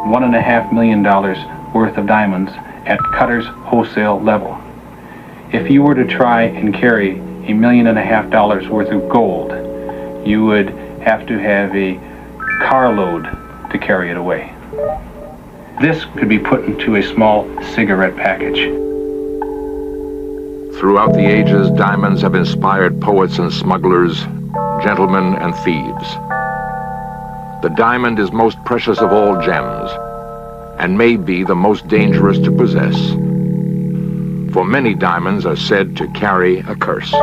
$1.5 million worth of diamonds at Cutter's wholesale level. If you were to try and carry $1.5 million worth of gold, you would have to have a carload to carry it away. This could be put into a small cigarette package. Throughout the ages, diamonds have inspired poets and smugglers, gentlemen and thieves. The diamond is most precious of all gems, and may be the most dangerous to possess. For many diamonds are said to carry a curse.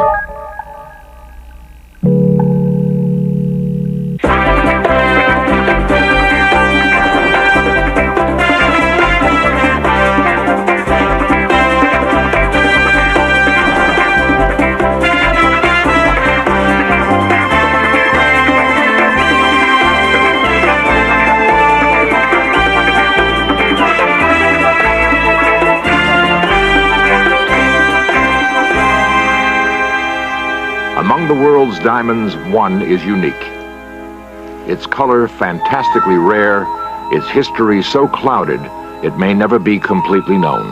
Among the world's diamonds, one is unique. Its color fantastically rare, its history so clouded, it may never be completely known.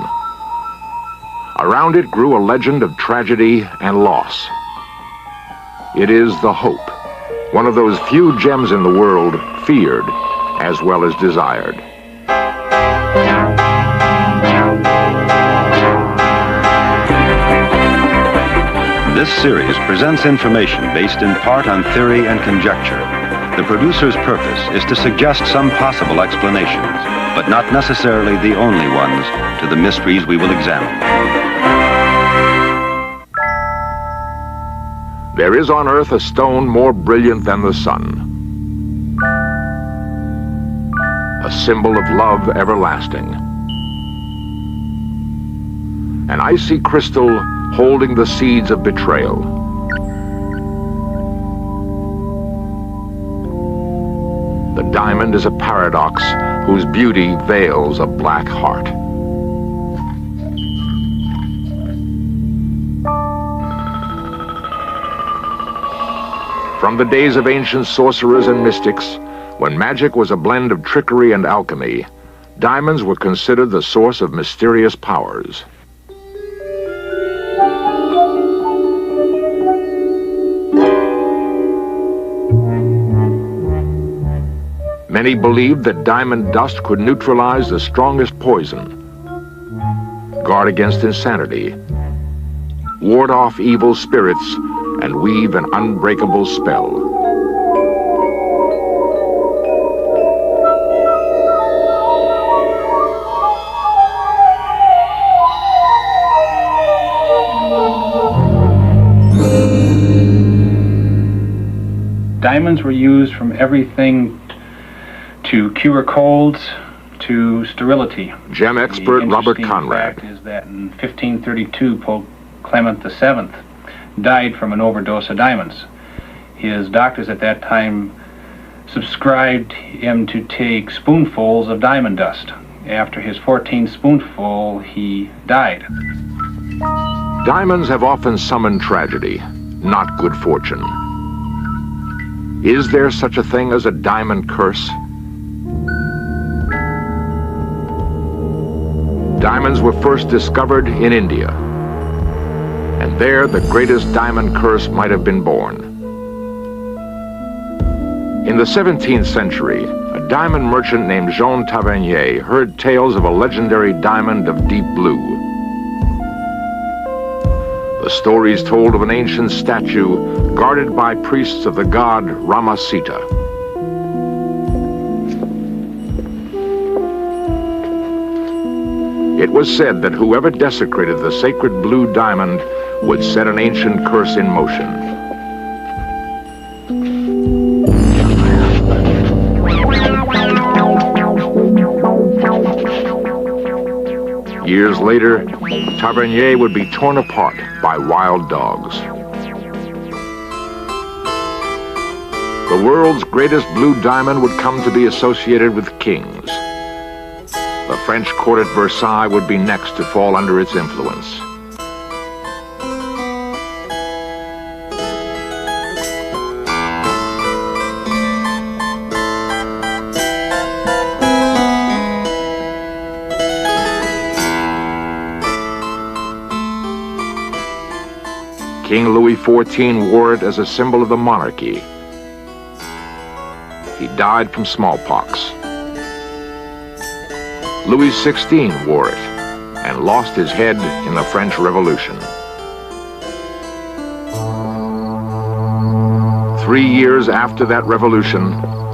Around it grew a legend of tragedy and loss. It is the Hope, one of those few gems in the world feared as well as desired. This series presents information based in part on theory and conjecture. The producer's purpose is to suggest some possible explanations, but not necessarily the only ones, to the mysteries we will examine. There is on Earth a stone more brilliant than the sun. A symbol of love everlasting. An icy crystal holding the seeds of betrayal. The diamond is a paradox whose beauty veils a black heart. From the days of ancient sorcerers and mystics, when magic was a blend of trickery and alchemy, diamonds were considered the source of mysterious powers. Many believed that diamond dust could neutralize the strongest poison, guard against insanity, ward off evil spirits, and weave an unbreakable spell. Diamonds were used from everything to cure colds to sterility. Gem expert Robert Conrad. The fact is that in 1532, Pope Clement VII died from an overdose of diamonds. His doctors at that time subscribed him to take spoonfuls of diamond dust. After his 14th spoonful, he died. Diamonds have often summoned tragedy, not good fortune. Is there such a thing as a diamond curse? Diamonds were first discovered in India, and there the greatest diamond curse might have been born. In the 17th century, a diamond merchant named Jean Tavernier heard tales of a legendary diamond of deep blue. The stories told of an ancient statue guarded by priests of the god Ramasita. It was said that whoever desecrated the sacred blue diamond would set an ancient curse in motion. Years later, Tavernier would be torn apart by wild dogs. The world's greatest blue diamond would come to be associated with kings. The French court at Versailles would be next to fall under its influence. King Louis XIV wore it as a symbol of the monarchy. He died from smallpox. Louis XVI wore it and lost his head in the French Revolution. 3 years after that revolution,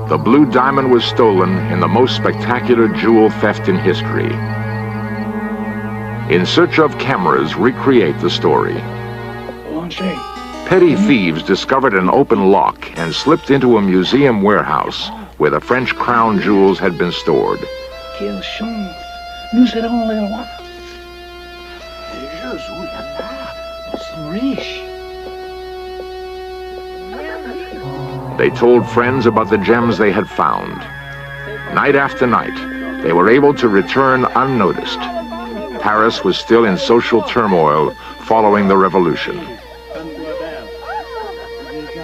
the blue diamond was stolen in the most spectacular jewel theft in history. In Search of cameras recreate the story. Petty thieves discovered an open lock and slipped into a museum warehouse where the French crown jewels had been stored. They told friends about the gems they had found. Night after night, they were able to return unnoticed. Paris was still in social turmoil following the revolution.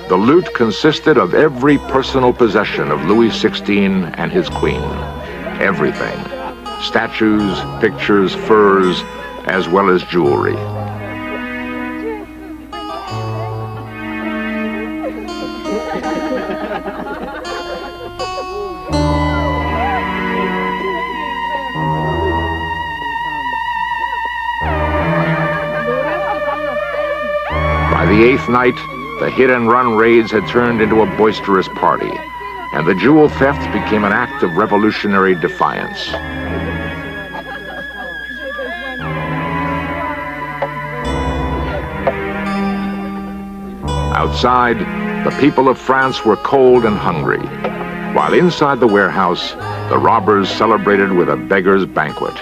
The loot consisted of every personal possession of Louis XVI and his queen. Everything. Statues, pictures, furs, as well as jewelry. By the 8th night, the hit-and-run raids had turned into a boisterous party, and the jewel theft became an act of revolutionary defiance. Outside, the people of France were cold and hungry, while inside the warehouse, the robbers celebrated with a beggar's banquet.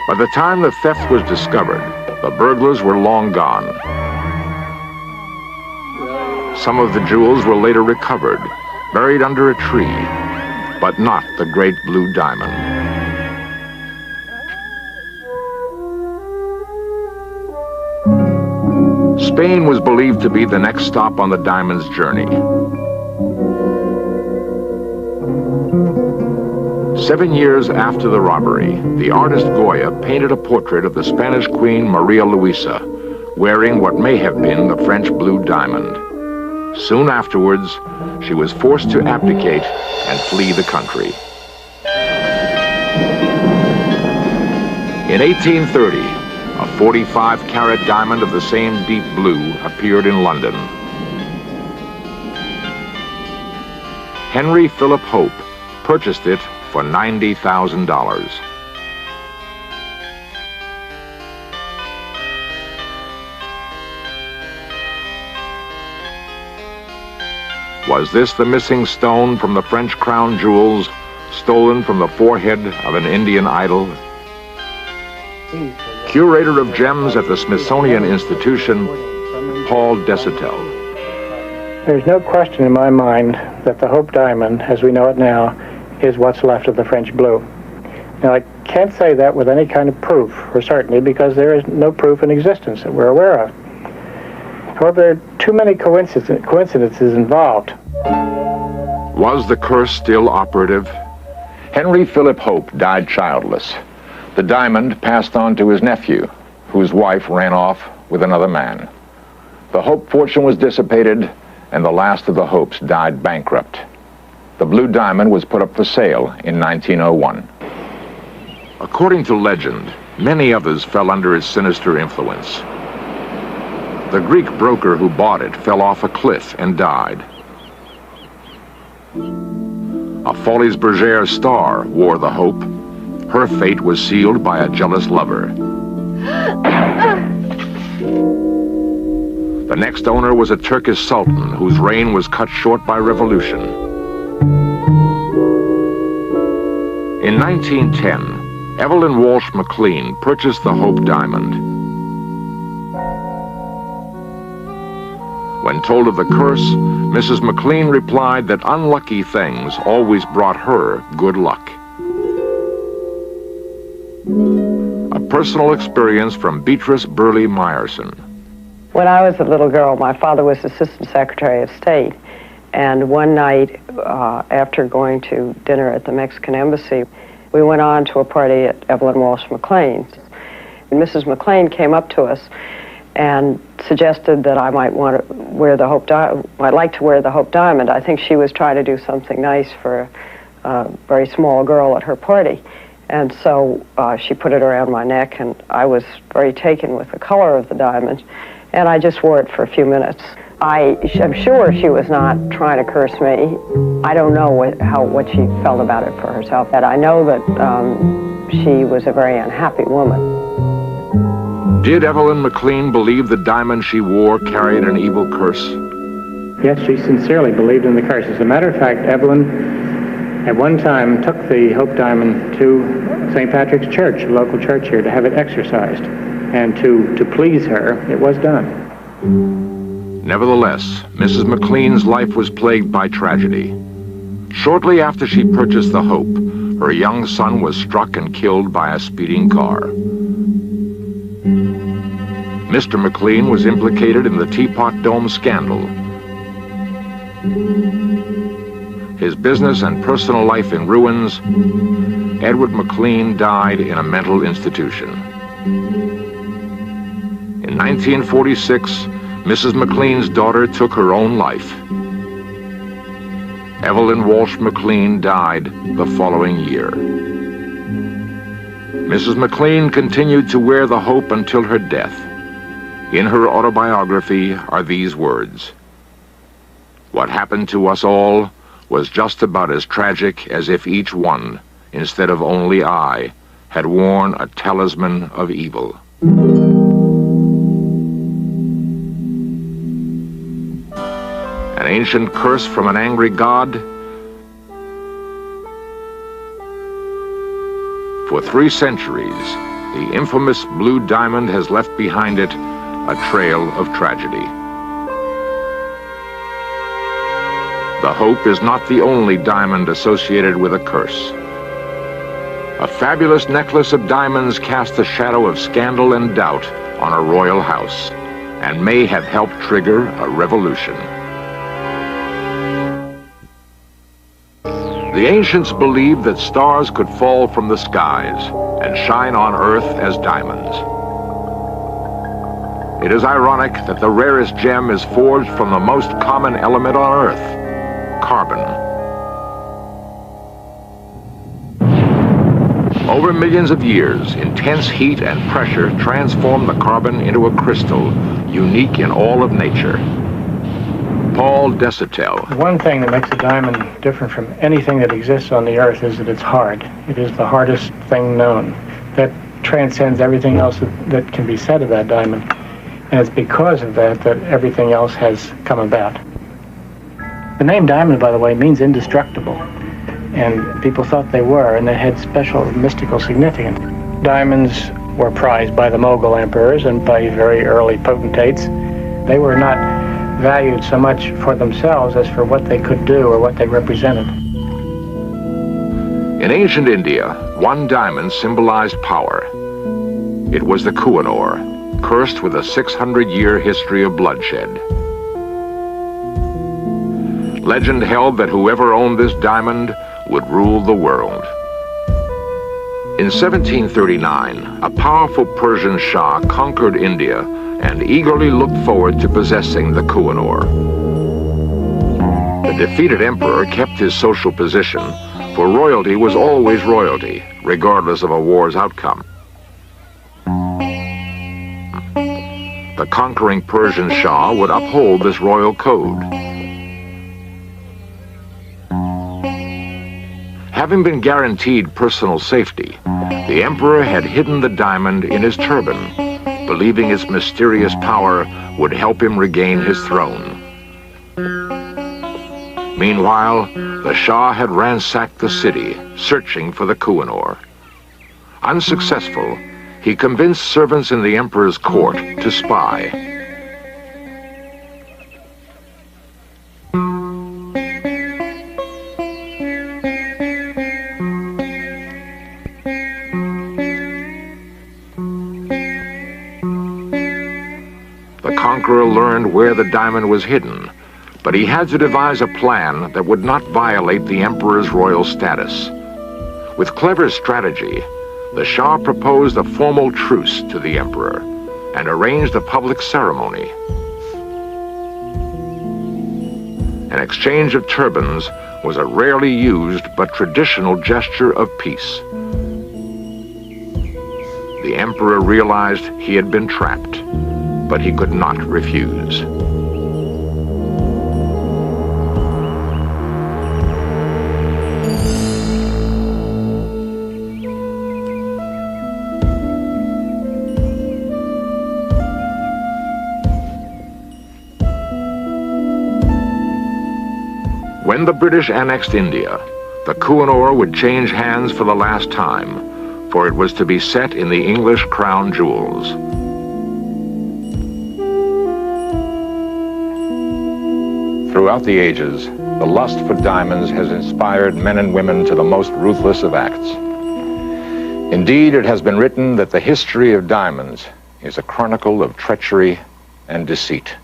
By the time the theft was discovered, the burglars were long gone. Some of the jewels were later recovered, buried under a tree, but not the great blue diamond. Spain was believed to be the next stop on the diamond's journey. 7 years after the robbery, the artist Goya painted a portrait of the Spanish Queen Maria Luisa, wearing what may have been the French blue diamond. Soon afterwards, she was forced to abdicate and flee the country. In 1830, a 45-carat diamond of the same deep blue appeared in London. Henry Philip Hope purchased it for $90,000. Was this the missing stone from the French crown jewels, stolen from the forehead of an Indian idol? Curator of gems at the Smithsonian Institution, Paul Desautels. There's no question in my mind that the Hope diamond, as we know it now, is what's left of the French blue. Now, I can't say that with any kind of proof or certainty because there is no proof in existence that we're aware of. However, there are too many coincidences involved. Was the curse still operative? Henry Philip Hope died childless. The diamond passed on to his nephew, whose wife ran off with another man. The Hope fortune was dissipated, and the last of the Hopes died bankrupt. The blue diamond was put up for sale in 1901. According to legend, many others fell under its sinister influence. The Greek broker who bought it fell off a cliff and died. A Folies Bergère star wore the Hope. Her fate was sealed by a jealous lover. The next owner was a Turkish sultan whose reign was cut short by revolution. In 1910, Evelyn Walsh McLean purchased the Hope diamond. When told of the curse, Mrs. McLean replied that unlucky things always brought her good luck. A personal experience from Beatrice Burley Meyerson. When I was a little girl, my father was Assistant Secretary of State, And one night, after going to dinner at the Mexican Embassy, we went on to a party at Evelyn Walsh McLean's. And Mrs. McLean came up to us and suggested that I might want to wear the Hope Diamond. I'd like to wear the Hope Diamond. I think she was trying to do something nice for a very small girl at her party. And so she put it around my neck, and I was very taken with the color of the diamond, and I just wore it for a few minutes. I'm sure she was not trying to curse me. I don't know what she felt about it for herself, but I know that she was a very unhappy woman. Did Evelyn McLean believe the diamond she wore carried an evil curse? Yes, she sincerely believed in the curse. As a matter of fact, Evelyn at one time took the Hope Diamond to St. Patrick's Church, a local church here, to have it exercised. And to please her, it was done. Nevertheless, Mrs. McLean's life was plagued by tragedy. Shortly after she purchased the Hope, her young son was struck and killed by a speeding car. Mr. McLean was implicated in the Teapot Dome scandal. His business and personal life in ruins, Edward McLean died in a mental institution. In 1946, Mrs. McLean's daughter took her own life. Evelyn Walsh McLean died the following year. Mrs. McLean continued to wear the Hope until her death. In her autobiography are these words: "What happened to us all was just about as tragic as if each one, instead of only I, had worn a talisman of evil." An ancient curse from an angry god? For 3 centuries, the infamous blue diamond has left behind it a trail of tragedy. The Hope is not the only diamond associated with a curse. A fabulous necklace of diamonds cast a shadow of scandal and doubt on a royal house, and may have helped trigger a revolution. The ancients believed that stars could fall from the skies and shine on Earth as diamonds. It is ironic that the rarest gem is forged from the most common element on Earth, carbon. Over millions of years, intense heat and pressure transform the carbon into a crystal, unique in all of nature. Paul Desautels. One thing that makes a diamond different from anything that exists on the earth is that it's hard. It is the hardest thing known. That transcends everything else that can be said of that diamond. And it's because of that that everything else has come about. The name diamond, by the way, means indestructible. And people thought they were, and they had special mystical significance. Diamonds were prized by the Mughal emperors and by very early potentates. They were not valued so much for themselves as for what they could do or what they represented. In ancient India, one diamond symbolized power. It was the Kohinoor, cursed with a 600-year history of bloodshed. Legend held that whoever owned this diamond would rule the world. In 1739, a powerful Persian Shah conquered India and eagerly looked forward to possessing the Kohinoor. The defeated emperor kept his social position, for royalty was always royalty, regardless of a war's outcome. The conquering Persian Shah would uphold this royal code. Having been guaranteed personal safety, the emperor had hidden the diamond in his turban, believing its mysterious power would help him regain his throne. Meanwhile, the Shah had ransacked the city, searching for the Kohinoor. Unsuccessful, he convinced servants in the emperor's court to spy. The conqueror learned where the diamond was hidden, But he had to devise a plan that would not violate the emperor's royal status. With clever strategy, the Shah proposed a formal truce to the emperor and arranged a public ceremony. An exchange of turbans was a rarely used but traditional gesture of peace. The emperor realized he had been trapped, but he could not refuse. When the British annexed India, the Kohinoor would change hands for the last time, for it was to be set in the English crown jewels. Throughout the ages, the lust for diamonds has inspired men and women to the most ruthless of acts. Indeed, it has been written that the history of diamonds is a chronicle of treachery and deceit.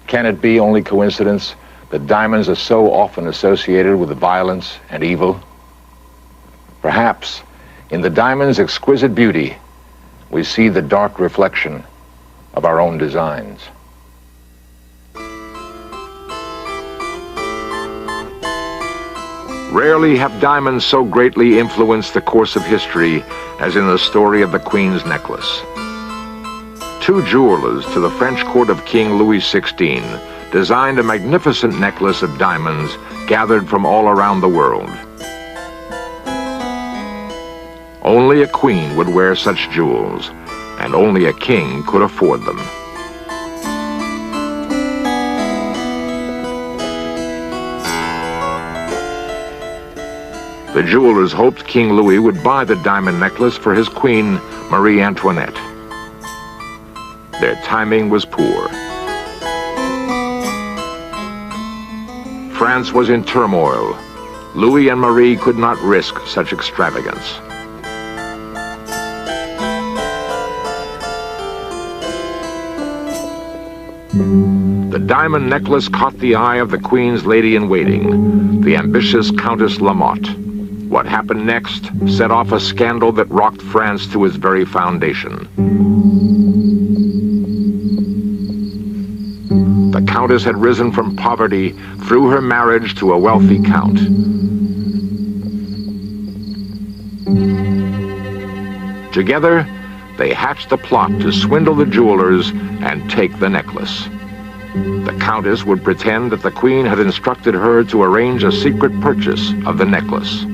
Can it be only coincidence that diamonds are so often associated with violence and evil? Perhaps, in the diamond's exquisite beauty, we see the dark reflection of our own designs. Rarely have diamonds so greatly influenced the course of history as in the story of the Queen's necklace. Two jewelers to the French court of King Louis XVI designed a magnificent necklace of diamonds gathered from all around the world. Only a queen would wear such jewels, and only a king could afford them. The jewelers hoped King Louis would buy the diamond necklace for his queen, Marie Antoinette. Their timing was poor. France was in turmoil. Louis and Marie could not risk such extravagance. The diamond necklace caught the eye of the Queen's lady-in-waiting, the ambitious Countess Lamotte. What happened next set off a scandal that rocked France to its very foundation. The Countess had risen from poverty through her marriage to a wealthy count. Together, they hatched a plot to swindle the jewelers and take the necklace. The Countess would pretend that the Queen had instructed her to arrange a secret purchase of the necklace.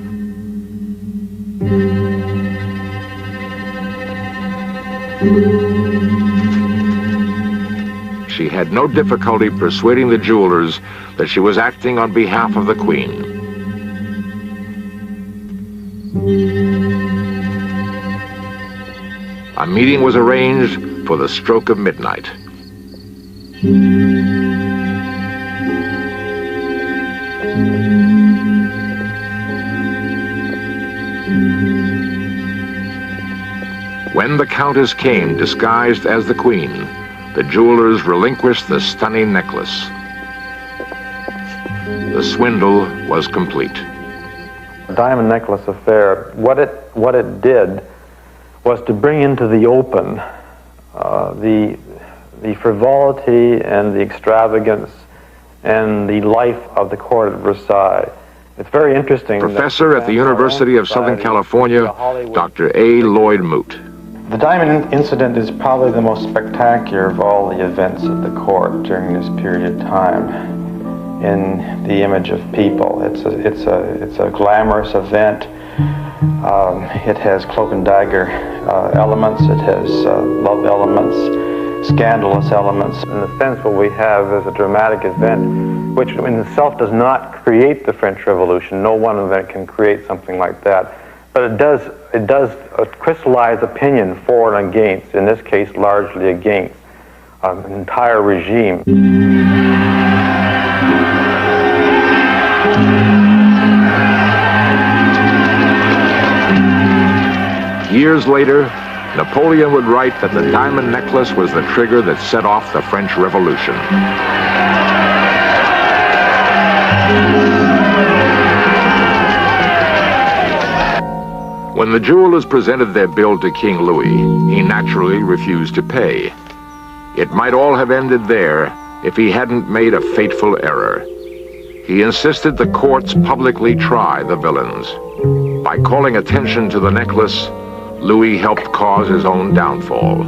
She had no difficulty persuading the jewelers that she was acting on behalf of the Queen. A meeting was arranged for the stroke of midnight. When the Countess came disguised as the Queen, the jewelers relinquished the stunning necklace. The swindle was complete. The diamond necklace affair, what it did was to bring into the open the frivolity and the extravagance and the life of the court at Versailles. It's very interesting. Professor at the University of Southern California, Dr. A. Lloyd Moot. The diamond incident is probably the most spectacular of all the events at the court during this period of time in the image of people. It's a glamorous event. It has cloak and dagger elements. It has love elements, scandalous elements. In a sense, what we have is a dramatic event, which in itself does not create the French Revolution. No one event can create something like that. But it does crystallize opinion for and against, in this case largely against, an entire regime. Years later, Napoleon would write that the diamond necklace was the trigger that set off the French Revolution. When the jewelers presented their bill to King Louis, he naturally refused to pay. It might all have ended there if he hadn't made a fateful error. He insisted the courts publicly try the villains. By calling attention to the necklace, Louis helped cause his own downfall.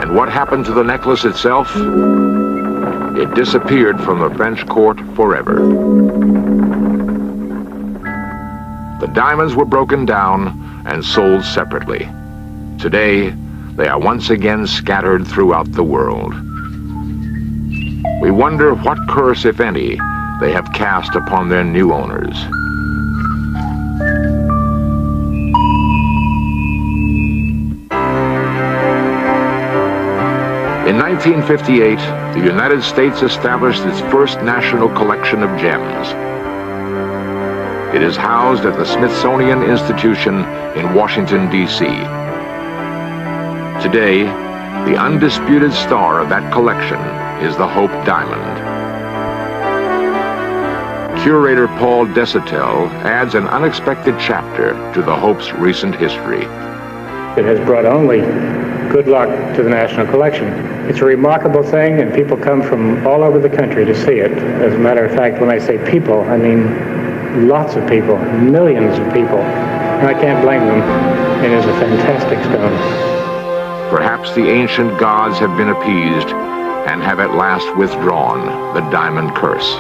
And what happened to the necklace itself? It disappeared from the French court forever. The diamonds were broken down and sold separately. Today, they are once again scattered throughout the world. We wonder what curse, if any, they have cast upon their new owners. In 1958, the United States established its first national collection of gems. It is housed at the Smithsonian Institution in Washington, D.C. Today, the undisputed star of that collection is the Hope Diamond. Curator Paul Desautels adds an unexpected chapter to the Hope's recent history. It has brought only good luck to the National Collection. It's a remarkable thing, and people come from all over the country to see it. As a matter of fact, when I say people, I mean lots of people, millions of people. And I can't blame them. It is a fantastic stone. Perhaps the ancient gods have been appeased and have at last withdrawn the diamond curse.